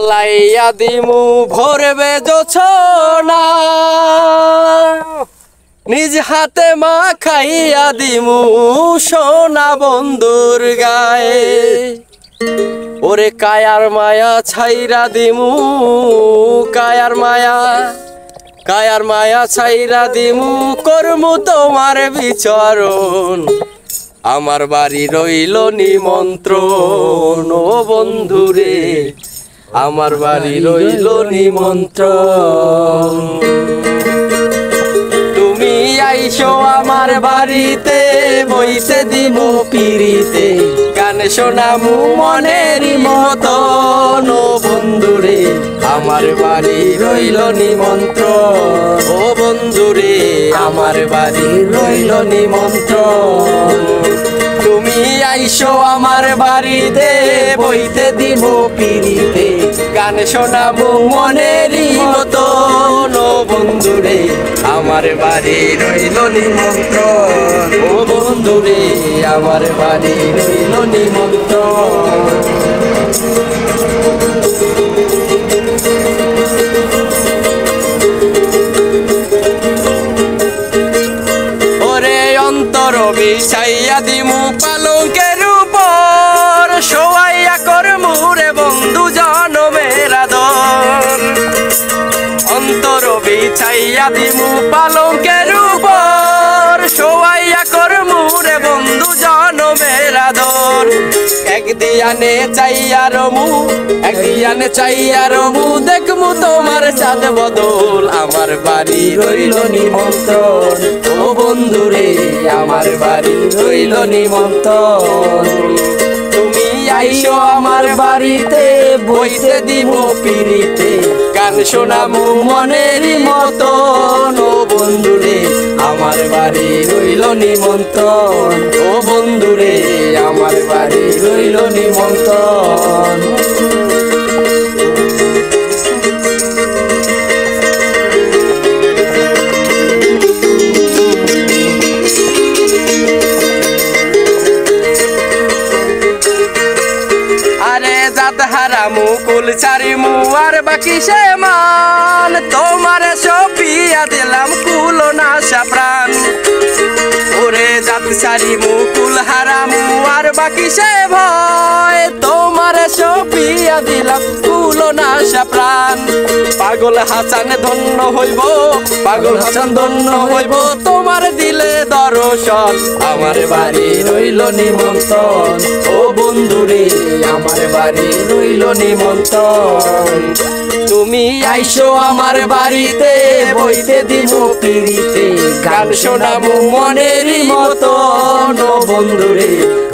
জ্বালাইয়া দিমু ভরবে জোছনা, নিজ হাতে মা খাইয়া দিমু সোনা বন্ধুর গায়ে। ওরে কায়ার মায়া ছাইরা দিমু, কায়ার মায়া ছাইরা দিমু, করমু তোমার বিচরণ। আমার বাড়ি রইল নিমন্ত্রণ, ও বন্ধুরে আমার বাড়ি রইল নিমন্ত্রণ। তুমি আইসো আমার বাড়িতে, বইতে দিমু পিরিতে, গান শোনামু মনের মতন। ও বন্ধুরে আমার বাড়ি রইল নিমন্ত্রণ, ও বন্ধুরে আমার বাড়ি রইল নিমন্ত্রণ। তুমি আইসো আমার বাড়িতে, বইতে দিব পিরিতে, গান শোনাবো মনের মতন। ও বন্ধুরে আমার বাড়ি রইল নিমন্ত্রণ, ও বন্ধুরে আমার বাড়ি রইল নিমন্ত্রণ। বিছাইয়া দিমু পালঙ্কের উপর, শোয়াইয়া করমু রে বন্ধু জনমের আদর। অন্তর বিছাইয়া দিমু পালঙ্কের উপর, শোয়াইয়া করমু রে বন্ধু জনমের আদর। একদিয়ানে চাইয়া রমু, একদিয়ানে চাইয়া রমু, দেখমু তোমার চাঁদ বদল। আমার বাড়ি রইল নিমন্ত্রণ, ও বন্ধুরে আমার বাড়ি রইল নিমন্ত্রণ। তুমি আইসো আমার বাড়িতে, বইতে দিব পিরিতে, গান শোনামু মনের মতন। ও বন্ধুরে আমার বাড়ি রইল নিমন্ত্রণ, ও বন্ধুরে আমার বাড়ি রইল নিমন্ত্রণ। হারামু কুল ছাড়িমু আর বাকি সে মান, তোমারে সপিয়া দিলাম কুল নাশা প্রাণ। ওরে জাত ছাড়িমু কুল হারামু আর বাকি সে ভয়, তোমারে সপিয়া দিলাম কুল নাশা প্রাণ। পাগল হাসান ধন্য হইব, পাগল হাসান ধন্য হইব, তোমার দিলে দর্শন। আমার বাড়ি রইল নিমন্ত্রণ, ও বন্ধুরে আমার বাড়ি রইল নিমন্ত্রণ। তুমি আইসো আমার বাড়িতে, বইতে দিব পিরিতে, গান শোনাবো মনের মতন। ও বন্ধুরে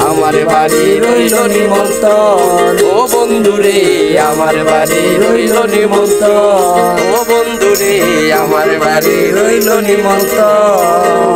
আমার বাড়ি রইল নিমন্ত্রণ, ও বন্ধুরে আমার বাড়ি রইল নিমন্ত্রণ, ও বন্ধুরে আমার বাড়ি রইল নিমন্ত্রণ।